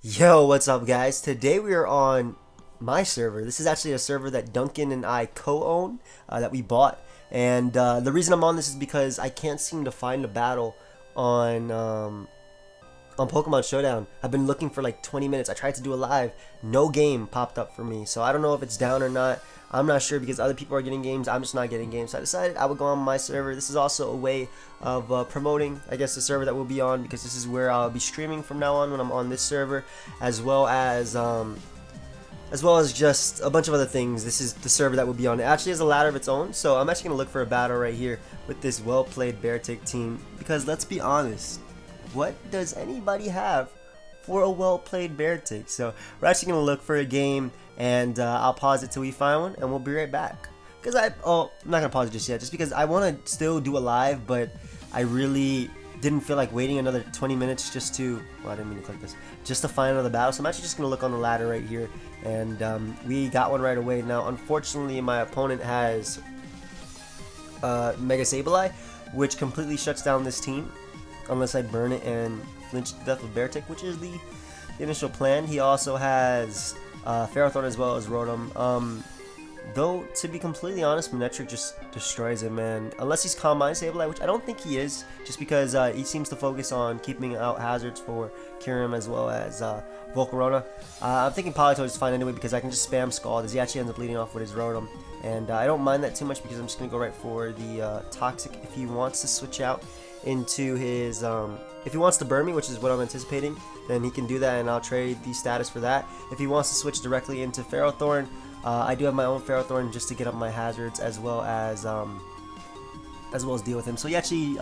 Yo, what's up, guys? Today we are on my server. This is actually a server that Duncan and I co-own, that we bought. And the reason I'm on this is because I can't seem to find a battle on Pokemon Showdown. I've been looking for like 20 minutes. I tried to do a live. No game popped up for me. So I don't know if it's down or not. I'm not sure because other people are getting games. I'm just not getting games. So I decided I would go on my server. This is also a way of promoting, I guess, the server that we'll be on, because this is where I'll be streaming from now on when I'm on this server, as well as just a bunch of other things. This is the server that we'll be on. It actually has a ladder of its own, so I'm actually gonna look for a battle right here with this well-played Beartic team. Because let's be honest, what does anybody have for a well-played Beartic? So we're actually gonna look for a game, and I'll pause it till we find one, and we'll be right back. Because I'm not gonna pause it just yet, just because I want to still do a live, but I really didn't feel like waiting another 20 minutes just to, well, I didn't mean to click this, just to find another battle. So I'm actually just gonna look on the ladder right here, and we got one right away. Now, unfortunately, my opponent has Mega Sableye, which completely shuts down this team unless I burn it and flinch to death with Beartic, which is the initial plan. He also has Ferrothorn as well as Rotom. Though, to be completely honest, Manectric just destroys him, man. Unless he's Calm Mind Sableye, which I don't think he is, just because he seems to focus on keeping out hazards for Kyurem as well as Volcarona. I'm thinking Politoed is fine anyway, because I can just spam Scald as he actually ends up leading off with his Rotom. And I don't mind that too much, because I'm just going to go right for the Toxic if he wants to switch out into his... if he wants to burn me, which is what I'm anticipating, then he can do that, and I'll trade the status for that. If he wants to switch directly into Ferrothorn, I do have my own Ferrothorn just to get up my hazards as well as deal with him. So he actually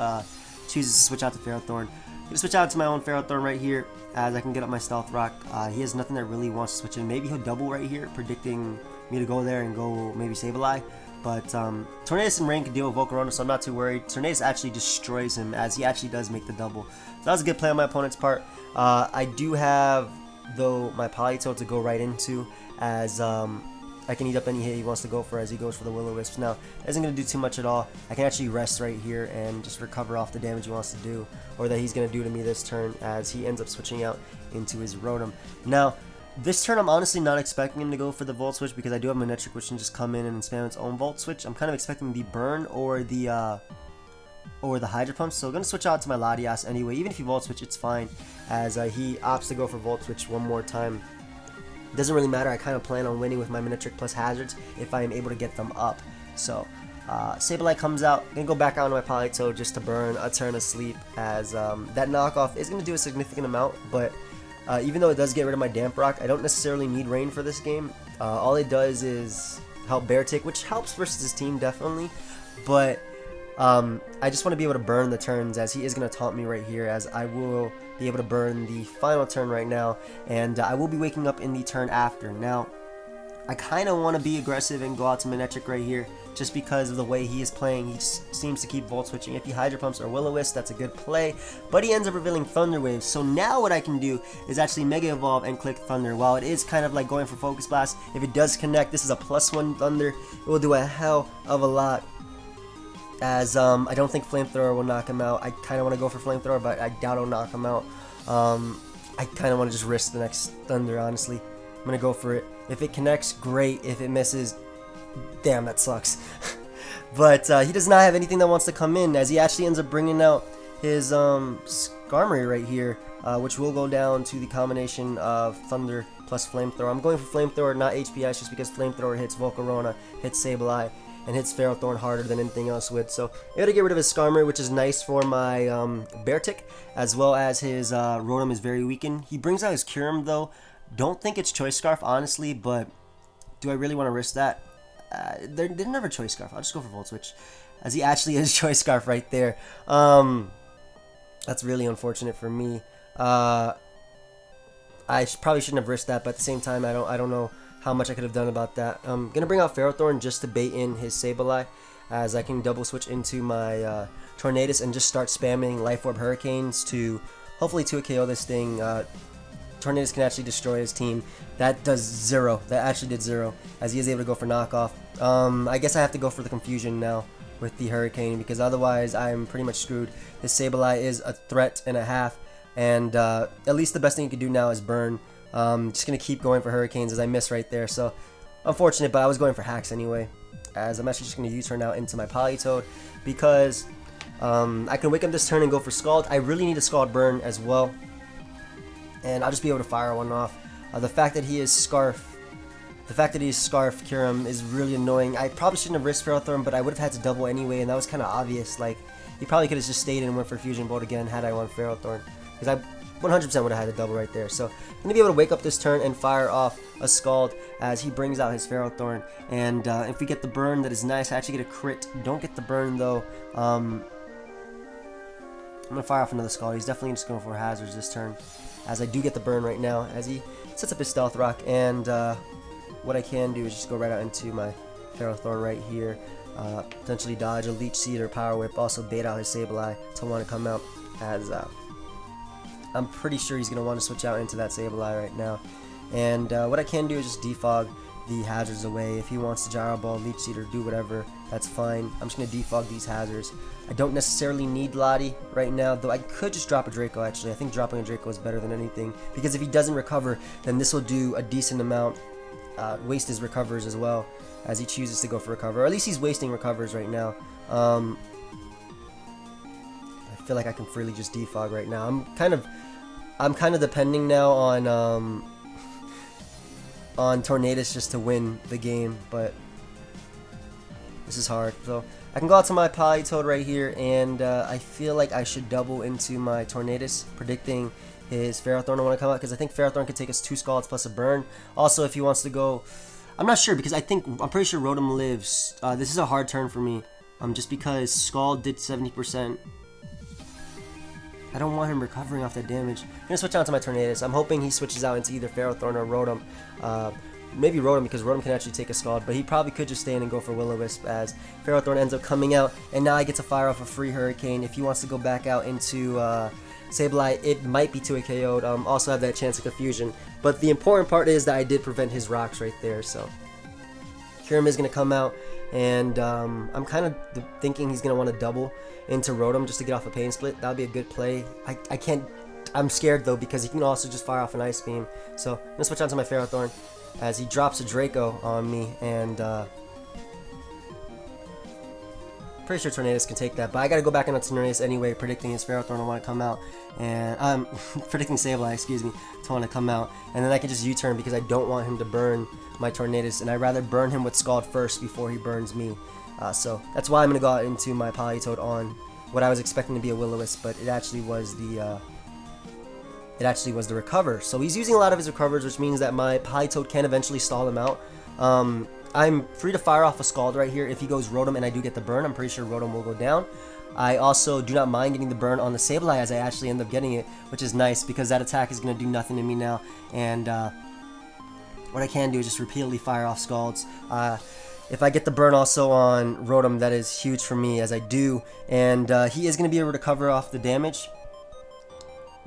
chooses to switch out to Ferrothorn. I'm gonna switch out to my own Ferrothorn right here as I can get up my Stealth Rock. He has nothing that really wants to switch in. Maybe he'll double right here, predicting me to go there and go maybe Sableye. But Tornadus and Rain can deal with Volcarona, so I'm not too worried. Tornadus actually destroys him as he actually does make the double. So that was a good play on my opponent's part. I do have, though, my Politoed to go right into, as I can eat up any hit he wants to go for as he goes for the Will-O-Wisp. Now, it isn't going to do too much at all. I can actually rest right here and just recover off the damage he wants to do, or that he's going to do to me this turn, as he ends up switching out into his Rotom. Now, this turn I'm honestly not expecting him to go for the Volt Switch, because I do have Manectric, which can just come in and spam its own Volt Switch. I'm kind of expecting the Burn or the Hydro Pump, so I'm going to switch out to my Latias anyway. Even if he Volt Switch, it's fine, as he opts to go for Volt Switch one more time. Doesn't really matter. I kind of plan on winning with my Manectric plus hazards if I am able to get them up. So Sableye comes out. Gonna go back onto my Politoed just to burn a turn of sleep, as that knockoff is gonna do a significant amount. But even though it does get rid of my Damp Rock, I don't necessarily need Rain for this game. All it does is help Beartic, which helps versus his team definitely. But I just want to be able to burn the turns, as he is going to taunt me right here, as I will be able to burn the final turn right now, and I will be waking up in the turn after. Now, I kind of want to be aggressive and go out to Manectric right here, just because of the way he is playing. He seems to keep Volt Switching. If he Hydro Pumps or Will-O-Wisp, that's a good play, but he ends up revealing Thunder Wave. So now what I can do is actually Mega Evolve and click Thunder. While it is kind of like going for Focus Blast, if it does connect, this is a +1 Thunder. It will do a hell of a lot, as I don't think Flamethrower will knock him out. I kind of want to go for Flamethrower, but I doubt it'll knock him out. I kind of want to just risk the next Thunder, honestly. I'm going to go for it. If it connects, great. If it misses, damn, that sucks. But he does not have anything that wants to come in, as he actually ends up bringing out his Skarmory right here, which will go down to the combination of Thunder plus Flamethrower. I'm going for Flamethrower, not HPS, just because Flamethrower hits Volcarona, hits Sableye, and hits Ferrothorn harder than anything else would. So able to get rid of his Skarmory, which is nice for my Beartic, as well as his Rotom is very weakened. He brings out his Kyurem though. Don't think it's Choice Scarf, honestly, but do I really want to risk that? They're never Choice Scarf. I'll just go for Volt Switch, as he actually is Choice Scarf right there. That's really unfortunate for me. I probably shouldn't have risked that, but at the same time, I don't know how much I could have done about that. I'm gonna bring out Ferrothorn just to bait in his Sableye, as I can double switch into my Tornadus and just start spamming Life Orb Hurricanes to hopefully 2-KO this thing. Tornadus can actually destroy his team. That does 0. That actually did 0, as he is able to go for knockoff. I guess I have to go for the Confusion now with the Hurricane, because otherwise I'm pretty much screwed. This Sableye is a threat and a half. and at least the best thing you can do now is burn. Just gonna keep going for hurricanes as I miss right there. So unfortunate, but I was going for hacks anyway. As I'm actually just gonna U-turn now into my Politoed because I can wake up this turn and go for Scald. I really need a Scald burn as well, and I'll just be able to fire one off. The fact that he is Scarf Kyurem is really annoying. I probably shouldn't have risked Feral Thorn, but I would have had to double anyway, and that was kind of obvious. Like, he probably could have just stayed and went for Fusion Bolt again had I won Feral Thorn, because I 100% would have had a double right there. So I'm going to be able to wake up this turn and fire off a Scald as he brings out his Feral Thorn. And if we get the burn, that is nice. I actually get a crit. Don't get the burn, though. I'm going to fire off another Scald. He's definitely just going for hazards this turn, as I do get the burn right now as he sets up his Stealth Rock. And what I can do is just go right out into my Feral Thorn right here. Potentially dodge a Leech Seed or Power Whip. Also bait out his Sableye to want to come out, as I'm pretty sure he's going to want to switch out into that Sableye right now. And what I can do is just defog the hazards away. If he wants to Gyro Ball, Leech Seed, or do whatever, that's fine. I'm just going to defog these hazards. I don't necessarily need Lottie right now, though I could just drop a Draco actually. I think dropping a Draco is better than anything, because if he doesn't recover, then this will do a decent amount, waste his recovers as well, as he chooses to go for recover. Or at least he's wasting recovers right now. I feel like I can freely just defog right now. I'm kind of depending now on Tornadus just to win the game, but this is hard. So I can go out to my Politoed right here, and I feel like I should double into my Tornadus, predicting his Ferrothorn to want to come out, because I think Ferrothorn could take us 2 Scalds plus a burn. Also, if he wants to go, I'm not sure, because I'm pretty sure Rotom lives. This is a hard turn for me, just because Scald did 70%. I don't want him recovering off that damage. I'm gonna switch out to my Tornadus. I'm hoping he switches out into either Ferrothorn or Rotom. Maybe Rotom, because Rotom can actually take a Scald, but he probably could just stay in and go for Will-O-Wisp, as Ferrothorn ends up coming out, and now I get to fire off a free Hurricane. If he wants to go back out into Sableye, it might be 2 KO'd. Also have that chance of confusion, but the important part is that I did prevent his rocks right there. So Kyurem is going to come out, and I'm kind of thinking he's going to want to double into Rotom just to get off a Pain Split. That would be a good play. I can't. I'm scared though, because he can also just fire off an Ice Beam. So I'm going to switch on to my Ferrothorn as he drops a Draco on me, and pretty sure Tornadus can take that, but I gotta go back into Tornadus anyway, predicting his Ferrothorn to want to come out, and predicting Sableye, excuse me, to want to come out, and then I can just U-turn because I don't want him to burn my Tornadus, and I'd rather burn him with Scald first before he burns me. So that's why I'm gonna go out into my Politoed on what I was expecting to be a Will-O-Wisp, but it actually was the recover. So he's using a lot of his recovers, which means that my Politoed can eventually stall him out. I'm free to fire off a Scald right here. If he goes Rotom and I do get the burn, I'm pretty sure Rotom will go down. I also do not mind getting the burn on the Sableye, as I actually end up getting it, which is nice, because that attack is going to do nothing to me now. And what I can do is just repeatedly fire off Scalds. If I get the burn also on Rotom, that is huge for me, as I do. And he is going to be able to cover off the damage.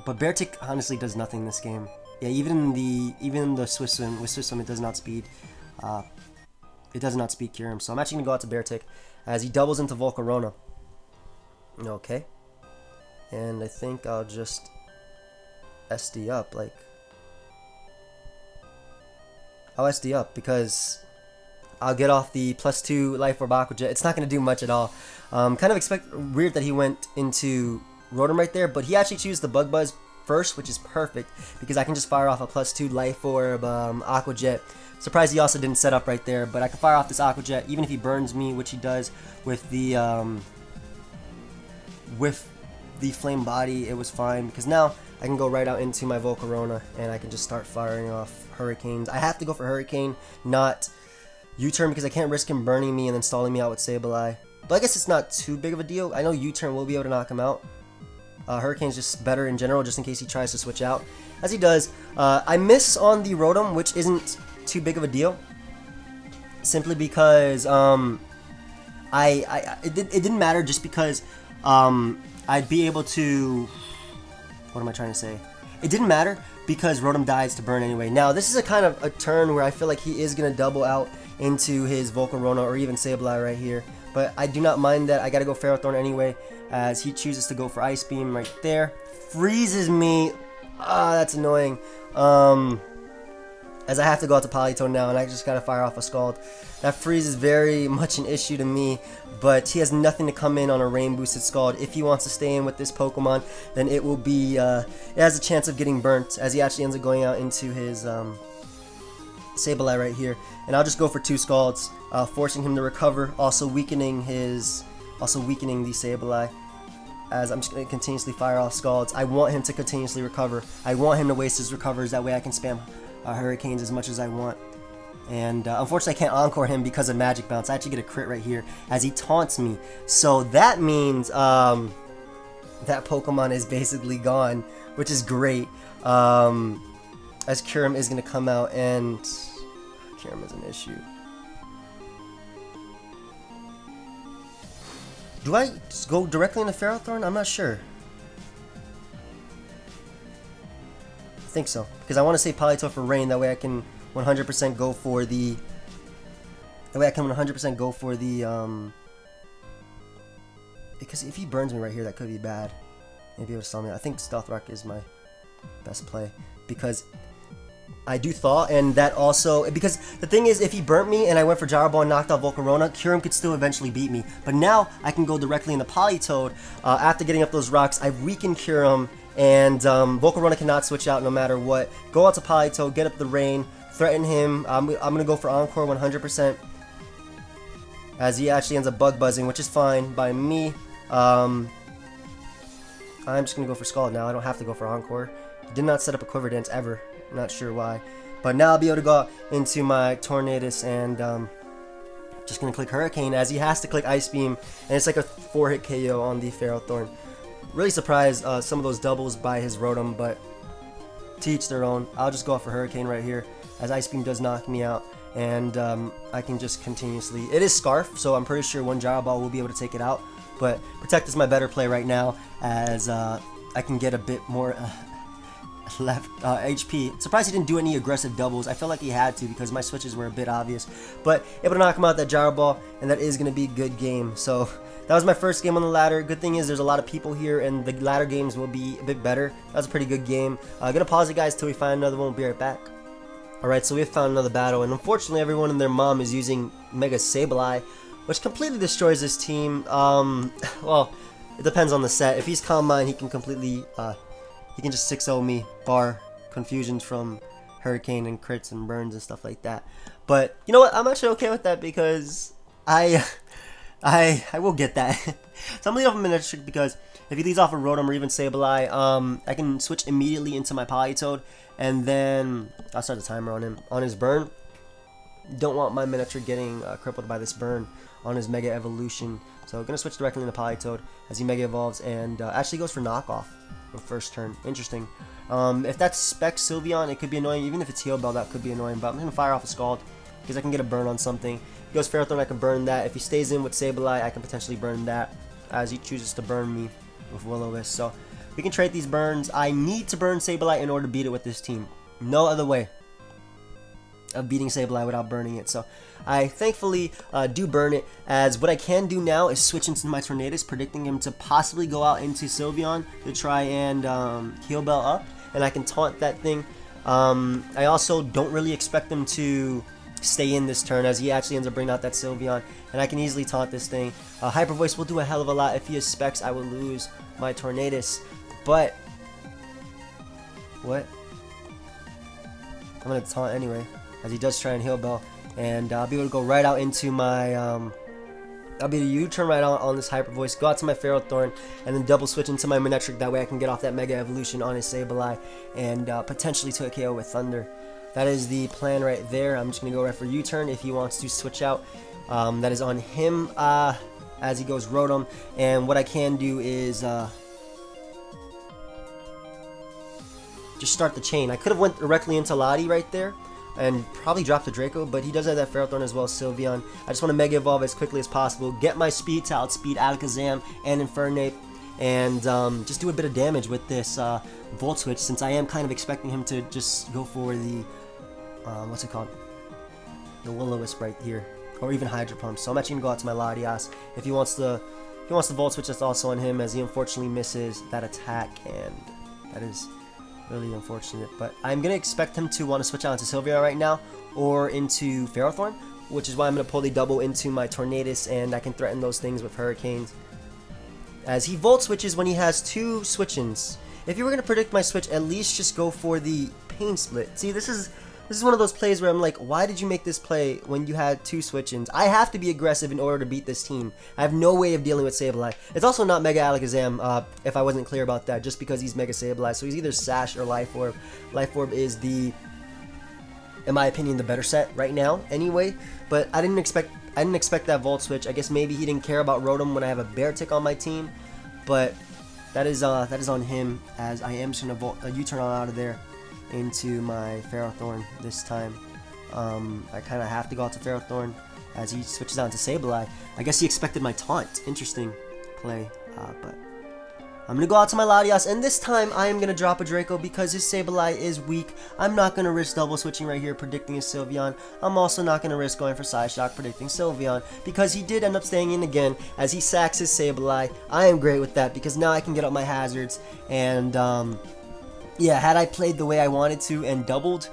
But Beartic honestly does nothing this game. Yeah, even the Swiss Swim, with Swiss Swim, it does not speed. It does not speed Kyurem. So I'm actually going to go out to Beartic as he doubles into Volcarona. Okay. And I think I'll just SD up. Like, I'll SD up because I'll get off the +2 Life Orb Aqua Jet. It's not going to do much at all. Kind of weird that he went into Rotom right there, but he actually chose the Bug Buzz first, which is perfect because I can just fire off a +2 Life Orb Aqua Jet. Surprised he also didn't set up right there, but I can fire off this Aqua Jet even if he burns me, which he does with the Flame Body. It was fine because now I can go right out into my Volcarona and I can just start firing off Hurricanes. I have to go for Hurricane, not U-turn, because I can't risk him burning me and then stalling me out with Sableye. But I guess it's not too big of a deal. I know U-turn will be able to knock him out. Hurricane's just better in general, just in case he tries to switch out, as he does. I miss on the Rotom, which isn't too big of a deal, simply because it didn't matter, just because I'd be able to, what am I trying to say? It didn't matter because Rotom dies to burn anyway. Now this is a kind of a turn where I feel like he is gonna double out into his Volcarona or even Sableye right here, but I do not mind that. I gotta go Ferrothorn anyway, as he chooses to go for Ice Beam right there. Freezes me. Ah, that's annoying. As I have to go out to Politoed now, and I just gotta fire off a Scald. That freeze is very much an issue to me, but he has nothing to come in on a rain boosted Scald. If he wants to stay in with this Pokemon, then it will be, it has a chance of getting burnt, as he actually ends up going out into his Sableye right here. And I'll just go for 2 Scalds, forcing him to recover, also weakening the Sableye. As I'm just going to continuously fire off Scalds. I want him to continuously recover. I want him to waste his recovers, that way I can spam Hurricanes as much as I want. And unfortunately I can't Encore him because of Magic Bounce. I actually get a crit right here as he taunts me. So that means that Pokemon is basically gone, which is great. As Kyurem is going to come out, and Kyurem is an issue. Do I just go directly into Ferrothorn? I'm not sure. I think so, because I want to say Politoed for Rain, that way I can 100% go for the... Because if he burns me right here, that could be bad. Maybe it would stun me. I think Stealth Rock is my best play, because I do Thaw, and that also... Because the thing is, if he burnt me and I went for Gyro Ball and knocked out Volcarona, Kyurem could still eventually beat me. But now I can go directly into Politoed. After getting up those rocks, I've weakened Kyurem, and Volcarona cannot switch out no matter what. Go out to Politoed, get up the Rain, threaten him. I'm going to go for Encore 100%. As he actually ends up Bug Buzzing, which is fine by me. I'm just going to go for Scald now. I don't have to go for Encore. Did not set up a Quiver Dance ever. Not sure why. But now I'll be able to go into my Tornadus and just going to click Hurricane, as he has to click Ice Beam. And it's like a 4-hit KO on the Ferrothorn. Really surprised some of those doubles by his Rotom, but to each their own. I'll just go off for Hurricane right here, as Ice Beam does knock me out. And I can just continuously... It is Scarf, so I'm pretty sure one Gyro Ball will be able to take it out. But Protect is my better play right now, as I can get a bit more... left HP. Surprised he didn't do any aggressive doubles. I felt like he had to, because my switches were a bit obvious. But able to knock him out that Gyro Ball, and that is going to be a good game. So that was my first game on the ladder. Good thing is there's a lot of people here, and the ladder games will be a bit better. That was a pretty good game. Gonna pause it, guys, till we find another one. We'll be right back. Alright, so we have found another battle, and unfortunately everyone and their mom is using Mega Sableye, which completely destroys this team. Well, it depends on the set. If he's Calm Mind, he can completely... he can just 6-0 me, bar confusions from Hurricane and crits and burns and stuff like that. But you know what? I'm actually okay with that, because I will get that. So I'm leading off a Manectric, because if he leads off a Rotom or even Sableye, I can switch immediately into my Politoed, and then I'll start the timer on him. On his burn, don't want my Manectric getting crippled by this burn on his Mega Evolution. So I'm going to switch directly into Politoed as he Mega Evolves, and actually goes for Knockoff the first turn. Interesting. If that's Spec Sylveon, it could be annoying. Even if it's Heal Bell, that could be annoying. But I'm going to fire off a Scald, because I can get a burn on something. He goes Ferrothorn, I can burn that. If he stays in with Sableye, I can potentially burn that, as he chooses to burn me with Will-O-Wisp. So we can trade these burns. I need to burn Sableye in order to beat it with this team. No other way of beating Sableye without burning it. So I thankfully do burn it, as what I can do now is switch into my Tornadus, predicting him to possibly go out into Sylveon to try and Heal Bell up, and I can taunt that thing. I also don't really expect him to stay in this turn, as he actually ends up bringing out that Sylveon, and I can easily taunt this thing. Hyper Voice will do a hell of a lot. If he has Specs, I will lose my Tornadus, but what? I'm going to taunt anyway, as he does try and Heal Bell, and I'll be able to go right out into my, I'll be able to U-turn right on this Hyper Voice, go out to my Ferrothorn, and then double switch into my Manectric. That way I can get off that Mega Evolution on his Sableye, and potentially to a KO with Thunder. That is the plan right there. I'm just going to go right for U-turn if he wants to switch out. That is on him, as he goes Rotom, and what I can do is just start the chain. I could have went directly into Lottie right there, and probably drop the Draco, but he does have that Ferrothorn as well as Sylveon. I just want to Mega Evolve as quickly as possible, get my speed to outspeed Alakazam and Infernape, and just do a bit of damage with this Volt Switch, since I am kind of expecting him to just go for the, what's it called? The Will-O-Wisp right here. or even Hydro Pump. So I'm actually gonna go out to my Latias. If he wants the Volt Switch, that's also on him, as he unfortunately misses that attack, and that is really unfortunate. But I'm gonna expect him to want to switch out into Sylveon right now, or into Ferrothorn, which is why I'm gonna pull the double into my Tornadus, and I can threaten those things with Hurricanes. As he Volt Switches when he has 2 switch-ins. If you were gonna predict my switch, at least just go for the Pain Split. See, this is one of those plays where I'm like, why did you make this play when you had 2 switch-ins? I have to be aggressive in order to beat this team. I have no way of dealing with Sableye. It's also not Mega Alakazam, if I wasn't clear about that, just because he's Mega Sableye. So he's either Sash or Life Orb. Life Orb is the, in my opinion, the better set right now anyway. But I didn't expect that Volt Switch. I guess maybe he didn't care about Rotom when I have a Beartic on my team. But that is on him, as I am just going to U-turn on out of there into my Ferrothorn this time. I kind of have to go out to Ferrothorn as he switches out to Sableye. I guess he expected my taunt. Interesting play, but I'm going to go out to my Latias, and this time I am going to drop a Draco because his Sableye is weak. I'm not going to risk double switching right here predicting his Sylveon. I'm also not going to risk going for Psyshock predicting Sylveon because he did end up staying in again as he sacks his Sableye. I am great with that because now I can get up my hazards, and yeah, had I played the way I wanted to and doubled,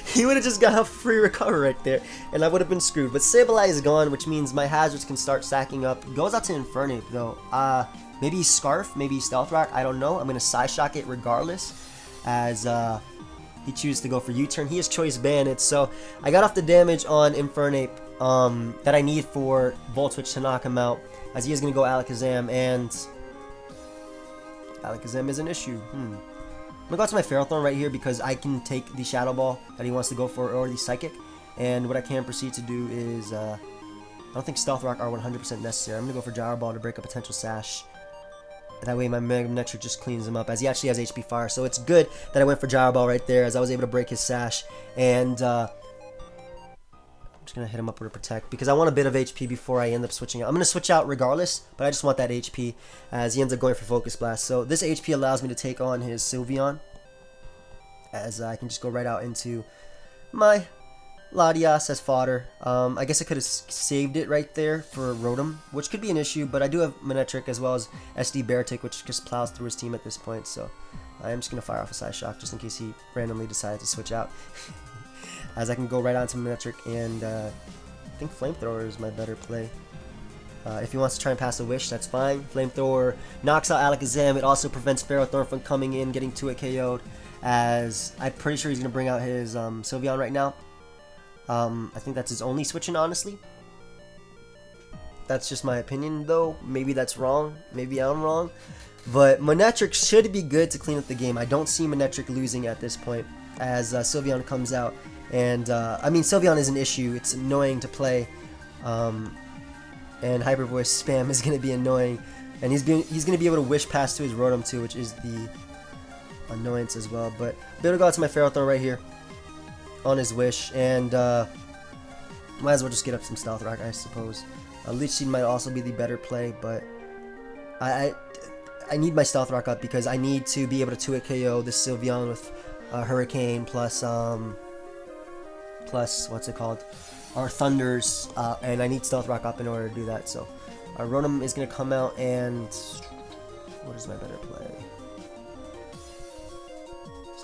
he would have just got a free recover right there, and I would have been screwed. But Sableye is gone, which means my hazards can start stacking up. Goes out to Infernape though. Maybe he's Scarf, maybe he's Stealth Rock, I don't know. I'm going to Psyshock it regardless, as he chooses to go for U-turn. He has Choice Banded, so I got off the damage on Infernape that I need for Volt Switch to knock him out, as he is going to go Alakazam, and Alakazam is an issue. I'm going to go out to my Ferrothorn right here because I can take the Shadow Ball that he wants to go for, or the Psychic, and what I can proceed to do is, I don't think Stealth Rock are 100% necessary. I'm going to go for Gyro Ball to break a potential Sash. That way my Manectric just cleans him up, as he actually has HP Fire. So it's good that I went for Gyro Ball right there, as I was able to break his Sash. And I'm just going to hit him up with a Protect because I want a bit of HP before I end up switching out. I'm going to switch out regardless, but I just want that HP, as he ends up going for Focus Blast. So this HP allows me to take on his Sylveon, as I can just go right out into my Latias as fodder. I guess I could have saved it right there for Rotom, which could be an issue, but I do have Manectric as well as SD Beartic, which just plows through his team at this point, so I am just going to fire off a Psyshock just in case he randomly decides to switch out. As I can go right onto Manectric, and I think Flamethrower is my better play. If he wants to try and pass a Wish, that's fine. Flamethrower knocks out Alakazam. It also prevents Ferrothorn from coming in, getting to it KO'd, as I'm pretty sure he's going to bring out his Sylveon right now. I think that's his only switch-in, honestly. That's just my opinion, though. Maybe that's wrong. Maybe I'm wrong. But Manectric should be good to clean up the game. I don't see Manectric losing at this point, as Sylveon comes out. And, I mean, Sylveon is an issue. It's annoying to play. And Hyper Voice spam is going to be annoying. And he's going to be able to Wish Pass to his Rotom, too, which is the annoyance as well. But I'm able to go out to my Ferrothorn right here on his Wish, and might as well just get up some Stealth Rock, I suppose. Leech Seed might also be the better play, but I need my Stealth Rock up because I need to be able to 2-hit KO this Sylveon with Hurricane plus what's it called, our Thunders, and I need Stealth Rock up in order to do that. So Rotom is going to come out, and what is my better play?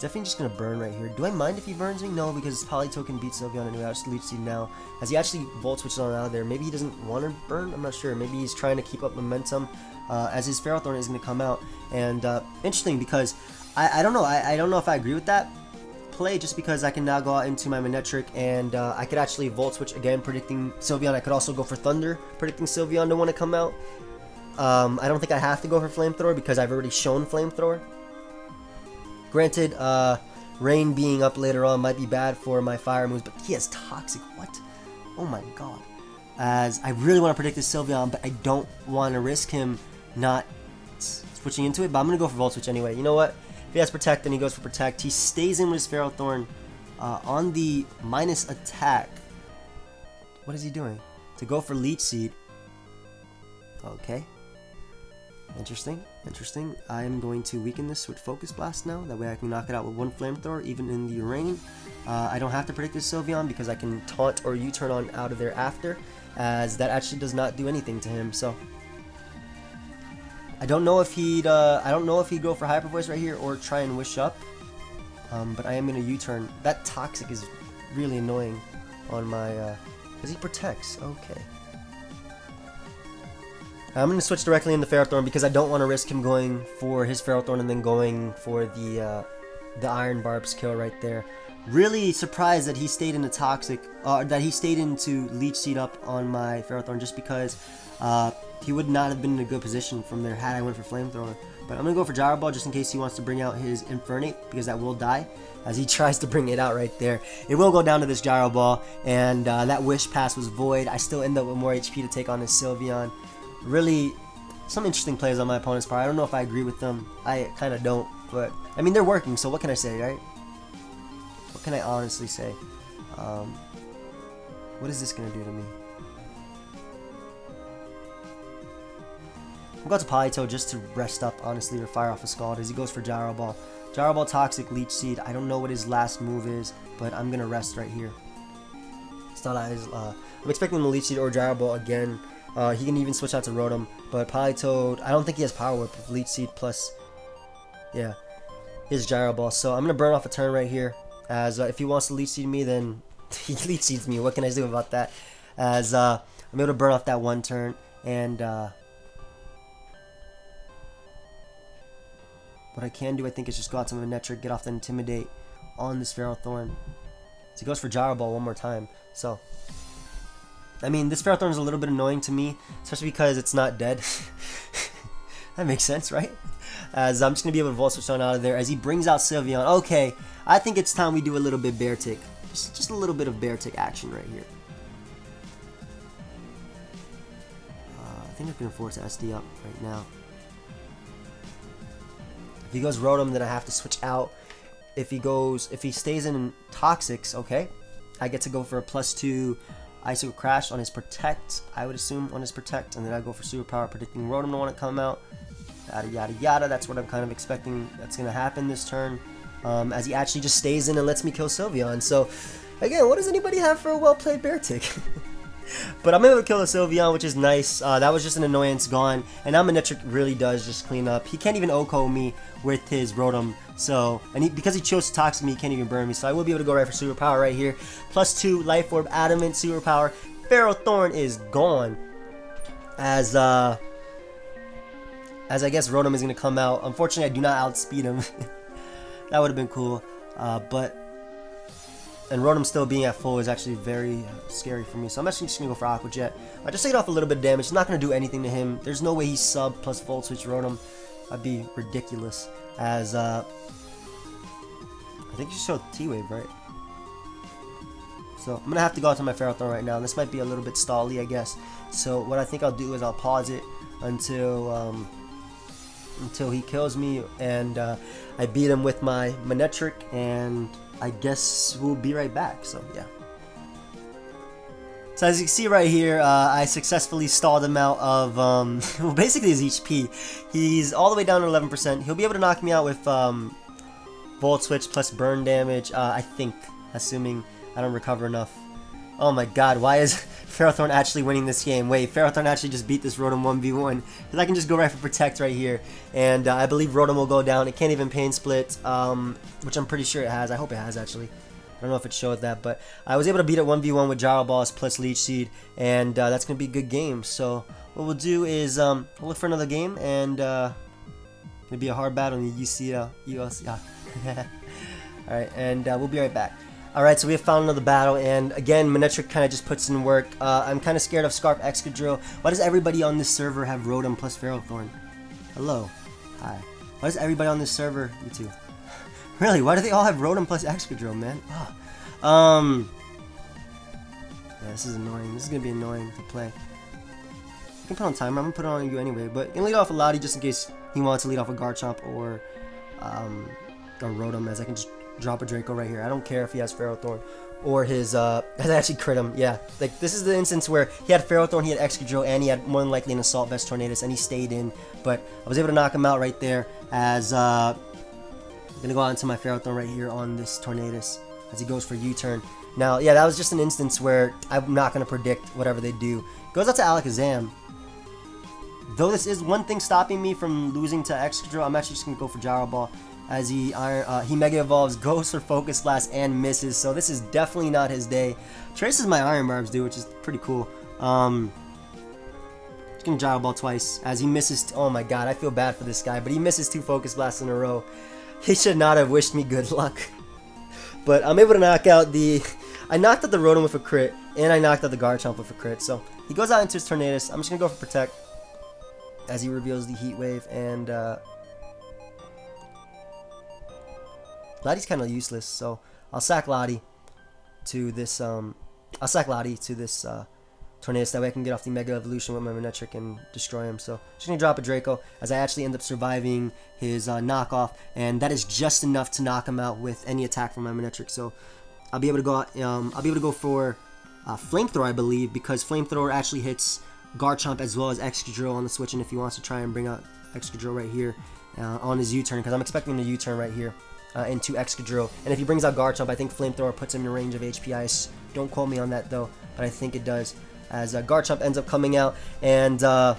Definitely just going to burn right here. Do I mind if he burns me? No, because Poly Token beats Sylveon anyway. I'll just Leech Seed now. As he actually Volt Switches on out of there. Maybe he doesn't want to burn? I'm not sure. Maybe he's trying to keep up momentum as his Ferrothorn is going to come out. And interesting because I don't know. I don't know if I agree with that play, just because I can now go out into my Manectric, and I could actually Volt Switch again predicting Sylveon. I could also go for Thunder predicting Sylveon to want to come out. I don't think I have to go for Flamethrower because I've already shown Flamethrower. Granted, Rain being up later on might be bad for my fire moves, but he has Toxic. What? Oh my god. As I really want to predict this Sylveon, but I don't want to risk him not switching into it, but I'm going to go for Volt Switch anyway. You know what? If he has Protect, then he goes for Protect. He stays in with his Ferrothorn on the minus attack. What is he doing? To go for Leech Seed. Okay. Interesting, interesting. I am going to weaken this with Focus Blast now. That way I can knock it out with one Flamethrower, even in the rain. I don't have to predict this Sylveon because I can taunt or U-turn on out of there after, as that actually does not do anything to him. So I don't know if he'd go for Hyper Voice right here or try and Wish Up. But I am gonna U-turn. That Toxic is really annoying on my. Because he protects. Okay. I'm going to switch directly into Ferrothorn because I don't want to risk him going for his Ferrothorn and then going for the Iron Barb's kill right there. Really surprised that he stayed in the Toxic, that he stayed into Leech Seed up on my Ferrothorn just because he would not have been in a good position from there had I went for Flamethrower. But I'm going to go for Gyro Ball just in case he wants to bring out his Infernape because that will die as he tries to bring it out right there. It will go down to this Gyro Ball, and that Wish Pass was void. I still end up with more HP to take on this Sylveon. Really, some interesting plays on my opponent's part. I don't know if I agree with them. I kind of don't, but I mean, they're working, so what can I say, right? What can I honestly say? What is this going to do to me? I'm going to Politoed just to rest up, honestly, or fire off a Scald as he goes for Gyro Ball. Gyro Ball, Toxic, Leech Seed. I don't know what his last move is, but I'm going to rest right here. It's not as, I'm expecting him to Leech Seed or Gyro Ball again. He can even switch out to Rotom, but Politoed, I don't think he has Power Whip with Leech Seed plus, yeah, his Gyro Ball. So I'm going to burn off a turn right here, as if he wants to Leech Seed me, then he Leech Seeds me. What can I do about that? As I'm able to burn off that one turn, and what I can do, I think, is just go out to Manectric, get off the Intimidate on this Ferrothorn. So he goes for Gyro Ball one more time, so... I mean, this Ferrothorn is a little bit annoying to me, especially because it's not dead. That makes sense, right? As I'm just going to be able to Volt Switch on out of there as he brings out Sylveon. Okay, I think it's time we do a little bit Beartic. Just a little bit of Beartic action right here. I think I can force SD up right now. If he goes Rotom, then I have to switch out. If he stays in Toxics, okay, I get to go for a +2 Icicle Crash on his Protect, I would assume on his Protect, and then I go for Superpower, predicting Rotom to want to come out. Yada yada yada. That's what I'm kind of expecting that's going to happen this turn. As he actually just stays in and lets me kill Sylveon. So, again, what does anybody have for a well-played Beartic? But I'm able to kill a Sylveon, which is nice. That was just an annoyance gone. And now Manectric really does just clean up. He can't even OHKO me with his Rotom. So, and because he chose to Toxic me, he can't even burn me. So I will be able to go right for Superpower right here. +2 Life Orb, Adamant, Superpower. Ferrothorn is gone. As I guess Rotom is going to come out. Unfortunately, I do not outspeed him. That would have been cool. And Rotom still being at full is actually very scary for me. So I'm actually just going to go for Aqua Jet. Just take it off a little bit of damage. It's not going to do anything to him. There's no way he's sub plus Volt Switch Rotom. That'd be ridiculous. As, I think you showed T-Wave, right? So I'm going to have to go out to my Ferrothorn right now. This might be a little bit stally, I guess. So what I think I'll do is I'll pause it until he kills me. And I beat him with my Manectric, and I guess we'll be right back, so yeah. So as you can see right here, I successfully stalled him out of, well, basically his HP. He's all the way down to 11%. He'll be able to knock me out with Volt Switch plus burn damage, I think, assuming I don't recover enough. Oh my god, why is Ferrothorn actually winning this game? Wait, Ferrothorn actually just beat this Rotom 1v1. Because I can just go right for Protect right here. And I believe Rotom will go down. It can't even Pain Split, which I'm pretty sure it has. I hope it has, actually. I don't know if it showed that, but I was able to beat it 1v1 with Gyro Balls plus Leech Seed. And that's going to be a good game. So what we'll do is we'll look for another game. And it'll be a hard battle in the UCL. Alright, and we'll be right back. Alright, so we have found another battle, and again, Manectric kind of just puts in work. I'm kind of scared of Scarf Excadrill. Why does everybody on this server have Rotom plus Ferrothorn? Hello. Hi. Why does everybody on this server... You too. Really, why do they all have Rotom plus Excadrill, man? Oh. Yeah, this is annoying. This is going to be annoying to play. You can put on timer. I'm going to put it on you anyway, but you can lead off a Lottie just in case he wants to lead off a Garchomp or Rotom, as I can just drop a Draco right here. I don't care if he has Ferrothorn or his I actually crit him. Yeah, like this is the instance where he had Ferrothorn, he had Excadrill, and he had more than likely an Assault Vest Tornadus, and he stayed in. But I was able to knock him out right there. As I'm gonna go out into my Ferrothorn right here on this Tornadus as he goes for U-turn. Now, yeah, that was just an instance where I'm not gonna predict whatever they do. Goes out to Alakazam. Though this is one thing stopping me from losing to Excadrill, I'm actually just gonna go for Gyro Ball. As he Mega Evolves, goes for Focus Blast, and misses. So this is definitely not his day. Traces my Iron Barbs, dude, which is pretty cool. Just gonna Gyro Ball twice as he misses. Oh my god, I feel bad for this guy, but he misses 2 Focus Blasts in a row. He should not have wished me good luck. But I'm able to knock out the... I knocked out the Rotom with a crit, and I knocked out the Garchomp with a crit. So he goes out into his Tornadus. I'm just gonna go for Protect as he reveals the Heat Wave, and Lottie's kind of useless, so I'll sack Lottie to this. Tornadus. That way I can get off the Mega Evolution with my Manectric and destroy him. So just gonna drop a Draco as I actually end up surviving his knockoff, and that is just enough to knock him out with any attack from my Manectric. So I'll be able to go. I'll be able to go for Flamethrower, I believe, because Flamethrower actually hits Garchomp as well as Excadrill on the switch, and if he wants to try and bring out Excadrill right here on his U-turn, because I'm expecting him to U-turn right here. Into Excadrill, and if he brings out Garchomp, I think Flamethrower puts him in range of HP. Don't quote me on that though, but I think it does, as Garchomp ends up coming out, and yeah,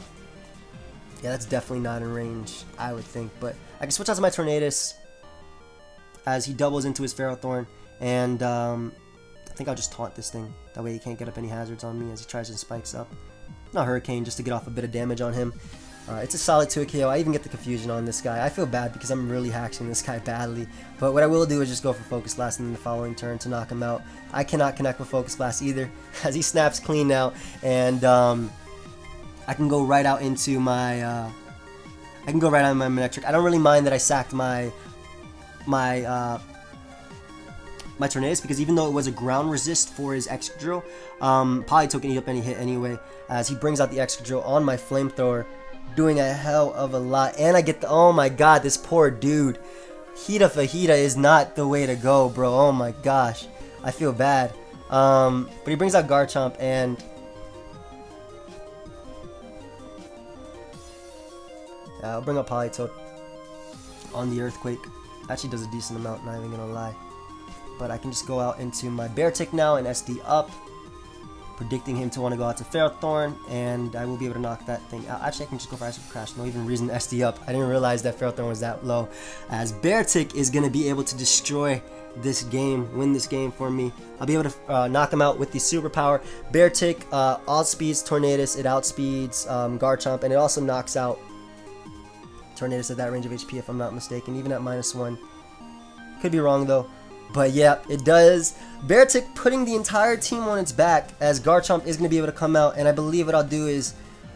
that's definitely not in range, I would think. But I can switch out to my Tornadus as he doubles into his Ferrothorn, and I think I'll just taunt this thing, that way he can't get up any hazards on me as he tries and spikes up. Not Hurricane, just to get off a bit of damage on him. It's a solid 2 KO. I even get the confusion on this guy. I feel bad because I'm really hacking this guy badly. But what I will do is just go for Focus Blast in the following turn to knock him out. I cannot connect with Focus Blast either, as he snaps clean now. And I can go right out into my Manectric. I don't really mind that I sacked my Tornadus, because even though it was a ground resist for his Excadrill, Politoed can eat up any hit anyway, as he brings out the Excadrill on my Flamethrower, doing a hell of a lot. And I get the... Oh my god, this poor dude. Hita Fajita is not the way to go, bro. Oh my gosh. I feel bad. But he brings out Garchomp, and... I'll bring up Politoed on the Earthquake. Actually does a decent amount, not even gonna lie. But I can just go out into my Beartic now and SD up, predicting him to want to go out to Ferrothorn, and I will be able to knock that thing out. Actually, I can just go for Ice Crash. No even reason to SD up. I didn't realize that Ferrothorn was that low, as Beartic is going to be able to destroy this game, win this game for me. I'll be able to knock him out with the superpower. Beartic outspeeds Tornadus, it outspeeds Garchomp, and it also knocks out Tornadus at that range of HP, if I'm not mistaken, even at -1. Could be wrong though. But yeah, it does. Beartic putting the entire team on its back, as Garchomp is going to be able to come out, and I believe what I'll do is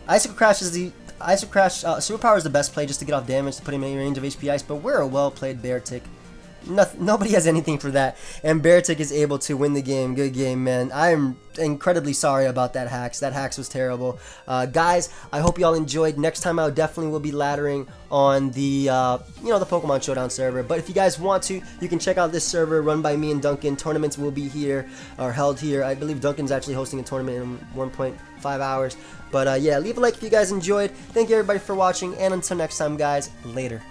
Icicle Crash superpower is the best play just to get off damage to put him in range of HP Ice, but we're a well played Beartic. Nobody has anything for that, and Beartic is able to win the game. Good game, man. I am incredibly sorry about that hacks. That hacks was terrible. Guys, I hope y'all enjoyed. Next time I definitely will be laddering on the the Pokemon Showdown server. But if you guys want to, you can check out this server run by me and Duncan. Tournaments will be here, or held here. I believe Duncan's actually hosting a tournament in 1.5 hours. But yeah, leave a like if you guys enjoyed. Thank you everybody for watching, and until next time, guys, later.